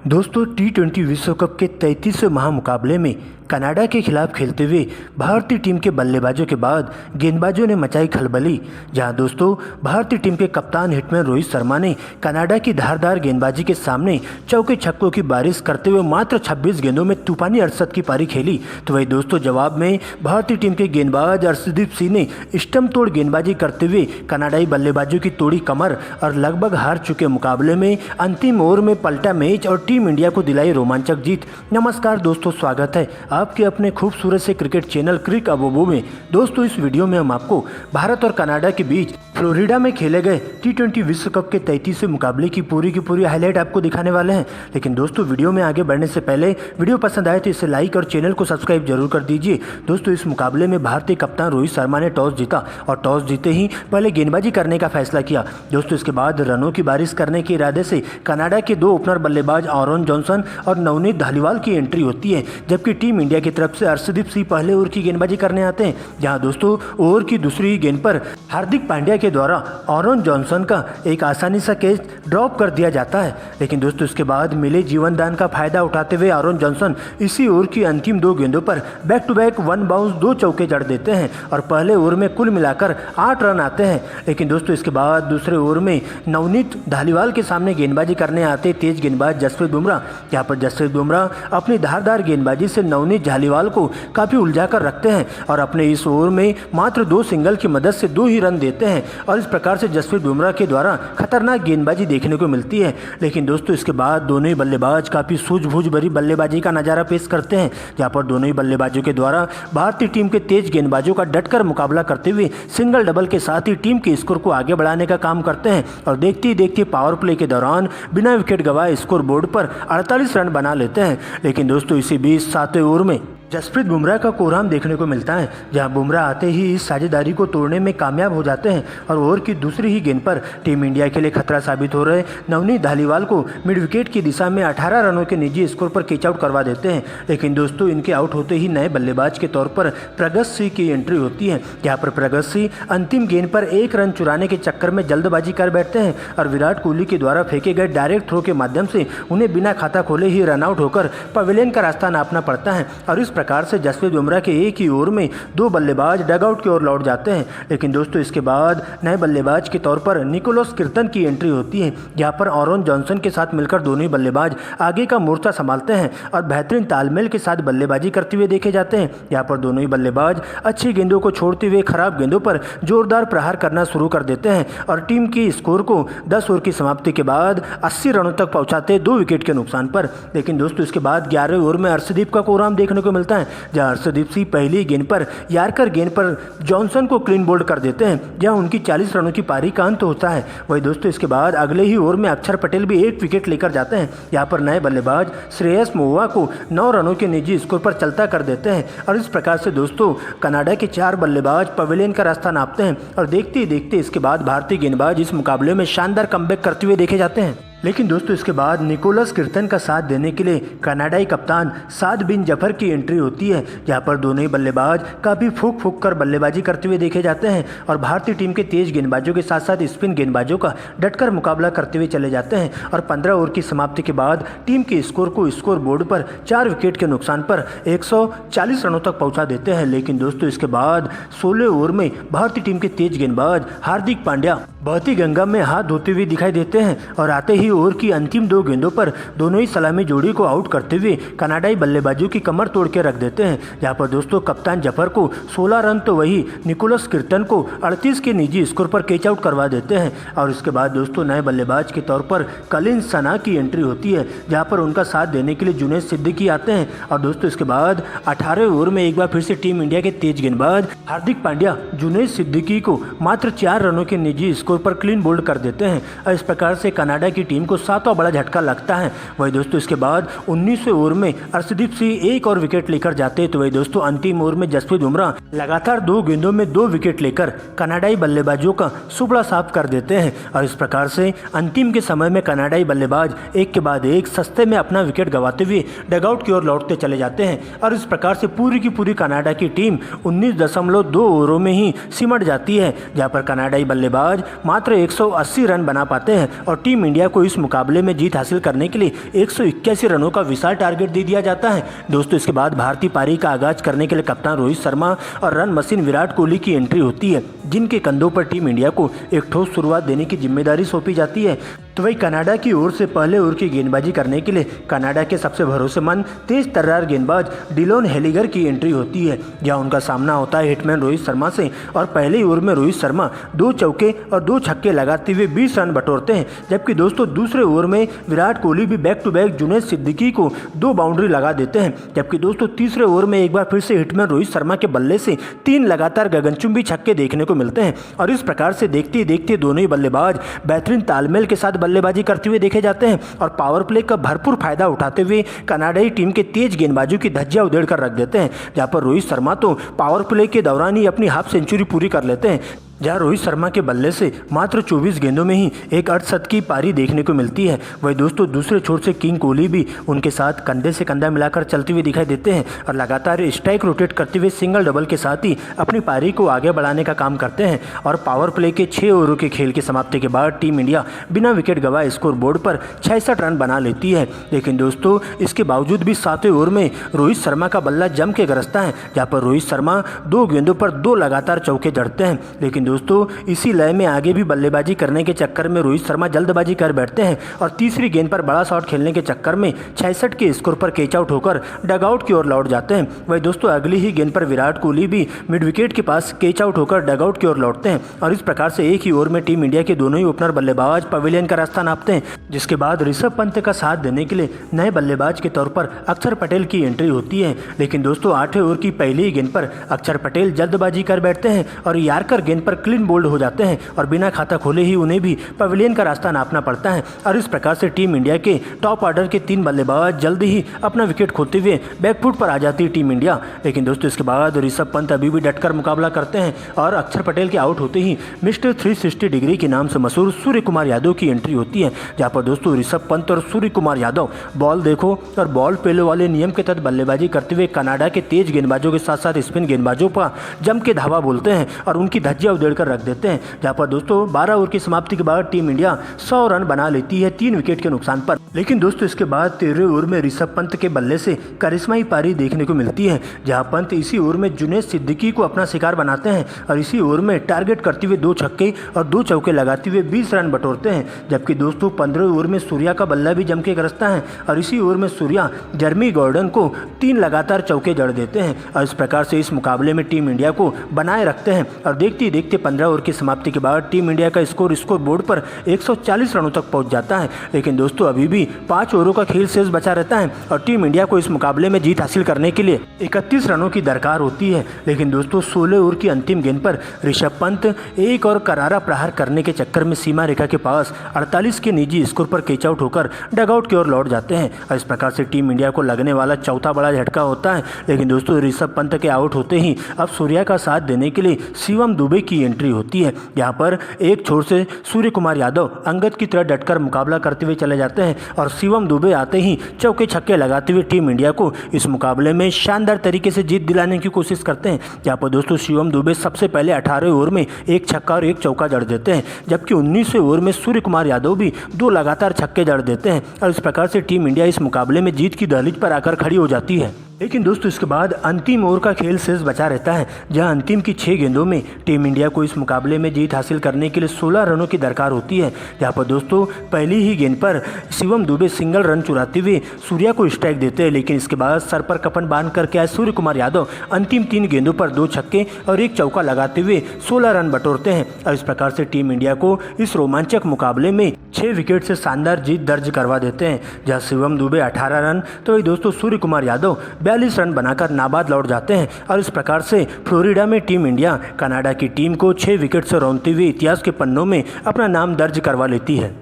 दोस्तों टी20 विश्व कप के 33वें महामुकाबले में कनाडा के खिलाफ खेलते हुए भारतीय टीम के बल्लेबाजों के बाद गेंदबाजों ने मचाई खलबली। जहां दोस्तों भारतीय टीम के कप्तान हिटमैन रोहित शर्मा ने कनाडा की धारदार गेंदबाजी के सामने चौके छक्कों की बारिश करते हुए मात्र 26 गेंदों में तूफानी 68 की पारी खेली। तो वही दोस्तों जवाब में भारतीय टीम के गेंदबाज अर्शदीप सिंह ने स्टंप तोड़ गेंदबाजी करते हुए कनाडाई बल्लेबाजों की तोड़ी कमर और लगभग हार चुके मुकाबले में अंतिम ओवर में पलटा मैच और टीम इंडिया को दिलाई रोमांचक जीत। नमस्कार दोस्तों, स्वागत है आपके अपने खूबसूरत से क्रिकेट चैनल क्रिक अबोबो में। दोस्तों इस वीडियो में हम आपको भारत और कनाडा के बीच फ्लोरिडा में खेले गए टी20 विश्व कप के 33वें मुकाबले की पूरी हाईलाइट आपको दिखाने वाले हैं। लेकिन दोस्तों वीडियो में आगे बढ़ने से पहले वीडियो पसंद आए तो इसे लाइक और चैनल को सब्सक्राइब जरूर कर दीजिए। दोस्तों इस मुकाबले में भारतीय कप्तान रोहित शर्मा ने टॉस जीता और टॉस जीते ही पहले गेंदबाजी करने का फैसला किया। दोस्तों इसके बाद रनों की बारिश करने के इरादे से कनाडा के दो ओपनर बल्लेबाज आरोन जॉनसन और नवनीत धालीवाल की एंट्री होती है, जबकि टीम इंडिया की तरफ से अर्शदीप सिंह पहले ओवर की गेंदबाजी करने आते हैं। जहां दोस्तों ओवर की दूसरी गेंद पर हार्दिक पांड्या के द्वारा आरोन जॉनसन का एक आसानी सा कैच ड्रॉप कर दिया जाता है। लेकिन दोस्तों इसके बाद मिले जीवन दान का फायदा उठाते हुए आरोन जॉनसन इसी ओवर की अंतिम दो गेंदों पर back to back one bounce दो चौके जड़ देते हैं और पहले ओवर में कुल मिलाकर 8 रन आते हैं। लेकिन दोस्तों इसके बाद दूसरे ओवर में नवनीत धालीवाल के सामने गेंदबाजी करने आते तेज गेंदबाज जसप्रीत बुमराह। यहाँ पर जसप्रीत बुमराह अपनी धारदार गेंदबाजी से नवनीत धालीवाल को काफ़ी उलझा कर रखते हैं और अपने इस ओवर में मात्र 2 सिंगल की मदद से 2 ही रन देते हैं और इस प्रकार से जसप्रीत बुमराह के द्वारा खतरनाक गेंदबाजी देखने को मिलती है। लेकिन दोस्तों इसके बाद दोनों ही बल्लेबाज काफ़ी सूझबूझ भरी बल्लेबाजी का नज़ारा पेश करते हैं, जहाँ पर दोनों ही बल्लेबाजों के द्वारा भारतीय टीम के तेज गेंदबाजों का डटकर मुकाबला करते हुए सिंगल डबल के साथ ही टीम के स्कोर को आगे बढ़ाने का काम करते हैं और देखते ही देखते पावर प्ले के दौरान बिना विकेट गंवाए स्कोर बोर्ड पर 48 रन बना लेते हैं। लेकिन दोस्तों इसी बीच 7वें ओवर में जसप्रीत बुमराह का कोहराम देखने को मिलता है, जहां बुमराह आते ही इस साझेदारी को तोड़ने में कामयाब हो जाते हैं और ओवर की दूसरी ही गेंद पर टीम इंडिया के लिए खतरा साबित हो रहे नवनीत धालीवाल को मिड विकेट की दिशा में 18 रनों के निजी स्कोर पर कैच आउट करवा देते हैं। लेकिन दोस्तों इनके आउट होते ही नए बल्लेबाज के तौर पर प्रगत सिंह की एंट्री होती है। यहाँ पर प्रगत सिंह अंतिम गेंद पर 1 रन चुराने के चक्कर में जल्दबाजी कर बैठते हैं और विराट कोहली के द्वारा फेंके गए डायरेक्ट थ्रो के माध्यम से उन्हें बिना खाता खोले ही रन आउट होकर पवेलियन का रास्ता नापना पड़ता है और इस प्रकार से जसप्रीत बुमराह के एक ही ओवर में 2 बल्लेबाज डगआउट की ओर लौट जाते हैं। लेकिन दोस्तों इसके बाद नए बल्लेबाज के तौर पर निकोलस किर्तन की एंट्री होती है, जहां पर आरोन जॉनसन के साथ मिलकर दोनों ही बल्लेबाज आगे का मोर्चा संभालते हैं और बेहतरीन तालमेल के साथ बल्लेबाजी करते हुए देखे जाते हैं। यहाँ पर दोनों ही बल्लेबाज अच्छी गेंदों को छोड़ते हुए खराब गेंदों पर जोरदार प्रहार करना शुरू कर देते हैं और टीम की स्कोर को 10 ओवर की समाप्ति के बाद 80 रनों तक पहुंचाते 2 विकेट के नुकसान पर। लेकिन दोस्तों इसके बाद 11वें ओवर में अर्शदीप का कोहराम देखने को मिलता है, जहां अर्शदीप सिंह पहली गेंद पर यार्कर गेंद पर जॉनसन को क्लीन बोल्ड कर देते हैं, जहां उनकी 40 रनों की पारी का अंत होता है। वही दोस्तों इसके बाद अगले ही ओवर में अक्षर पटेल भी 1 विकेट लेकर जाते हैं। यहां पर नए बल्लेबाज श्रेयस मोवा को 9 रनों के निजी स्कोर पर चलता कर देते हैं और इस प्रकार से दोस्तों कनाडा के 4 बल्लेबाज पवेलियन का रास्ता नापते हैं और देखते ही देखते इसके बाद भारतीय गेंदबाज इस मुकाबले में शानदार कमबैक करते हुए देखे जाते हैं। लेकिन दोस्तों इसके बाद निकोलस किर्तन का साथ देने के लिए कनाडाई कप्तान साद बिन जफर की एंट्री होती है, जहां पर दोनों ही बल्लेबाज काफ़ी फूक कर बल्लेबाजी करते हुए देखे जाते हैं और भारतीय टीम के तेज गेंदबाजों के साथ साथ स्पिन गेंदबाजों का डटकर मुकाबला करते हुए चले जाते हैं और 15 ओवर की समाप्ति के बाद टीम के स्कोर को स्कोर बोर्ड पर 4 विकेट के नुकसान पर 140 रनों तक पहुँचा देते हैं। लेकिन दोस्तों इसके बाद 16 ओवर में भारतीय टीम के तेज गेंदबाज हार्दिक पांड्या बहती गंगा में हाथ धोते हुए दिखाई देते हैं और आते ही ओवर की अंतिम 2 गेंदों पर दोनों ही सलामी जोड़ी को आउट करते हुए कनाडाई बल्लेबाजों की कमर तोड़ के रख देते हैं। जहां पर दोस्तों कप्तान जफर को 16 रन तो वही निकोलस किर्तन को 38 के निजी स्कोर पर कैच आउट करवा देते हैं और इसके बाद दोस्तों नए बल्लेबाज के तौर पर कलिन सना की एंट्री होती है, जहां पर उनका साथ देने के लिए जुनैद सिद्दीकी आते हैं और दोस्तों इसके बाद 18वें ओवर में एक बार फिर से टीम इंडिया के तेज गेंदबाज हार्दिक पांड्या जुनैद सिद्दीकी को मात्र 4 रनों के निजी स्कोर पर क्लीन बोल्ड कर देते हैं और इस प्रकार से कनाडा की टीम को 7वां बड़ा झटका लगता है। वही दोस्तों इसके बाद 19वें ओवर में अर्शदीप सिंह 1 और विकेट लेकर जाते हैं। तो वही दोस्तों अंतिम ओवर में जसप्रीत बुमराह लगातार 2 गेंदों में 2 विकेट लेकर कनाडाई बल्लेबाजों का सुपड़ा साफ कर देते हैं और इस प्रकार से अंतिम के समय में कनाडाई बल्लेबाज एक के बाद एक सस्ते में अपना विकेट गंवाते हुए डगआउट की ओर लौटते चले जाते हैं और इस प्रकार से पूरी की पूरी कनाडा की टीम 19.2 ओवरों में ही सिमट जाती है, जहां पर कनाडाई बल्लेबाज मात्र 180 रन बना पाते हैं और टीम इंडिया को इस मुकाबले में जीत हासिल करने के लिए 181 रनों का विशाल टारगेट दे दिया जाता है। दोस्तों इसके बाद भारतीय पारी का आगाज करने के लिए कप्तान रोहित शर्मा और रन मशीन विराट कोहली की एंट्री होती है, जिनके कंधों पर टीम इंडिया को एक ठोस शुरुआत देने की जिम्मेदारी सौंपी जाती है। तो वही कनाडा की ओर से पहले ओवर की गेंदबाजी करने के लिए कनाडा के सबसे भरोसेमंद तेज तर्रार गेंदबाज डिलोन हेलिगर की एंट्री होती है, जहां उनका सामना होता है हिटमैन रोहित शर्मा से। और पहले ओवर में रोहित शर्मा 2 चौके और 2 छक्के लगाते हुए 20 रन बटोरते हैं, जबकि दोस्तों दूसरे ओवर में विराट कोहली भी back to back Junaid Siddiqui को 2 बाउंड्री लगा देते हैं। जबकि दोस्तों तीसरे ओवर में एक बार फिर से हिटमैन रोहित शर्मा के बल्ले से 3 लगातार गगनचुंबी छक्के देखने को मिलते हैं। और इस प्रकार से देखते देखते दोनों ही बल्लेबाज बेहतरीन तालमेल के साथ बल्लेबाजी करते हुए देखे जाते हैं और पावर प्ले का भरपूर फायदा उठाते हुए कनाडाई टीम के तेज गेंदबाजों की धज्जियां उधेड़ कर रख देते हैं। जहां पर रोहित शर्मा तो पावर प्ले के दौरान ही अपनी हाफ सेंचुरी पूरी कर लेते हैं, जहां रोहित शर्मा के बल्ले से मात्र 24 गेंदों में ही एक अर्धशतक की पारी देखने को मिलती है। वही दोस्तों दूसरे छोर से किंग कोहली भी उनके साथ कंधे से कंधा मिलाकर चलते हुए दिखाई देते हैं और लगातार स्ट्राइक रोटेट करते हुए सिंगल डबल के साथ ही अपनी पारी को आगे बढ़ाने का काम करते हैं। और पावर प्ले के 6 ओवरों के खेल की समाप्ति के बाद टीम इंडिया बिना विकेट गंवाए स्कोर बोर्ड पर 66 रन बना लेती है। लेकिन दोस्तों इसके बावजूद भी 7वें ओवर में रोहित शर्मा का बल्ला जम के गरजता है, जहाँ पर रोहित शर्मा 2 गेंदों पर 2 लगातार चौके जड़ते हैं। लेकिन दोस्तों इसी लय में आगे भी बल्लेबाजी करने के चक्कर में रोहित शर्मा जल्दबाजी कर बैठते हैं और तीसरी गेंद पर बड़ा शॉट खेलने के चक्कर में 66 के स्कोर पर कैच आउट होकर डगआउट की ओर लौट जाते हैं। वही दोस्तों अगली ही गेंद पर विराट कोहली भी मिड विकेट के पास कैच आउट होकर डगआउट की ओर लौटते हैं और इस प्रकार से एक ही ओवर में टीम इंडिया के दोनों ही ओपनर बल्लेबाज पवेलियन का रास्ता नापते हैं। जिसके बाद ऋषभ पंत का साथ देने के लिए नए बल्लेबाज के तौर पर अक्षर पटेल की एंट्री होती है। लेकिन दोस्तों 8वें ओवर की पहली ही गेंद पर अक्षर पटेल जल्दबाजी कर बैठते हैं और यार्कर गेंद पर क्लीन बोल्ड हो जाते हैं और बिना खाता खोले ही उन्हें भी पवेलियन का रास्ता नापना पड़ता है। और इस प्रकार से टीम इंडिया के टॉप ऑर्डर के 3 बल्लेबाज जल्दी ही अपना विकेट खोते हुए बैकफुट पर आ जाती है टीम इंडिया। लेकिन दोस्तों इसके बाद ऋषभ पंत अभी भी डटकर मुकाबला करते हैं और अक्षर पटेल के आउट होते ही मिस्टर 360 डिग्री के नाम से मशहूर सूर्य कुमार यादव की एंट्री होती है, जहाँ पर दोस्तों ऋषभ पंत और सूर्य कुमार यादव बॉल देखो और बॉल पेलो वाले नियम के तहत बल्लेबाजी करते हुए कनाडा के तेज गेंदबाजों के साथ साथ स्पिन गेंदबाजों पर जम के धावा बोलते हैं और उनकी धज्जियां उधेड़ कर रख देते हैं। जहाँ पर दोस्तों 12 ओवर की समाप्ति के बाद टीम इंडिया 100 रन बना लेती है 3 विकेट के नुकसान पर। लेकिन दोस्तों इसके बाद 13वें ओवर में ऋषभ पंत के बल्ले से करिश्माई पारी देखने को मिलती है, जहां पंत इसी ओवर में जुनैद सिद्दीकी को अपना शिकार बनाते हैं और इसी ओवर में टारगेट करते हुए 2 छक्के और 2 चौके लगाते हुए 20 रन बटोरते हैं। जबकि दोस्तों 15वें ओवर में सूर्या का बल्ला भी जम के गरजता है और इसी ओवर में सूर्या जर्मी गॉर्डन को 3 लगातार चौके जड़ देते हैं और इस प्रकार से इस मुकाबले में टीम इंडिया को बनाए रखते हैं। और देखते ही देखते 15 ओवर की समाप्ति के बाद टीम इंडिया का स्कोर बोर्ड पर 140 रनों तक पहुंच जाता है। लेकिन दोस्तों अभी भी 5 ओवरों का खेल शेष बचा रहता है और टीम इंडिया को इस मुकाबले में जीत हासिल करने के लिए 31 रनों की दरकार होती है। लेकिन दोस्तों 16 ओवर की अंतिम गेंद पर ऋषभ पंत एक और करारा प्रहार करने के चक्कर में सीमा रेखा के पास 48 के निजी स्कोर पर कैच आउट होकर डगआउट की ओर लौट जाते हैं और इस प्रकार से टीम इंडिया को लगने वाला चौथा बड़ा झटका होता है। लेकिन दोस्तों ऋषभ पंत के आउट होते ही अब सूर्या का साथ देने के लिए शिवम दुबे की एंट्री होती है, यहाँ पर एक छोर से सूर्य कुमार यादव अंगद की तरह डटकर मुकाबला करते हुए चले जाते हैं और शिवम दुबे आते ही चौके छक्के लगाते हुए टीम इंडिया को इस मुकाबले में शानदार तरीके से जीत दिलाने की कोशिश करते हैं। यहाँ पर दोस्तों शिवम दुबे सबसे पहले 18वें ओवर में 1 छक्का और 1 चौका जड़ देते हैं, जबकि 19वें ओवर में सूर्य कुमार यादव भी 2 लगातार छक्के जड़ देते हैं और इस प्रकार से टीम इंडिया इस मुकाबले में जीत की दहलीज पर आकर खड़ी हो जाती है। लेकिन दोस्तों इसके बाद अंतिम ओवर का खेल शेष बचा रहता है, जहां अंतिम की 6 गेंदों में टीम इंडिया को इस मुकाबले में जीत हासिल करने के लिए 16 रनों की दरकार होती है। जहां पर दोस्तों पहली ही गेंद पर शिवम दुबे सिंगल रन चुराते हुए सूर्या को स्ट्राइक देते हैं, लेकिन इसके बाद सर पर कफन बांध करके आए सूर्य कुमार यादव अंतिम 3 गेंदों पर 2 छक्के और 1 चौका लगाते हुए 16 रन बटोरते हैं और इस प्रकार से टीम इंडिया को इस रोमांचक मुकाबले में 6 विकेट से शानदार जीत दर्ज करवा देते हैं। जहाँ शिवम दुबे 18 रन तो वही दोस्तों सूर्य कुमार यादव 42 रन बनाकर नाबाद लौट जाते हैं और इस प्रकार से फ्लोरिडा में टीम इंडिया कनाडा की टीम को 6 विकेट से रौंदते हुए इतिहास के पन्नों में अपना नाम दर्ज करवा लेती है।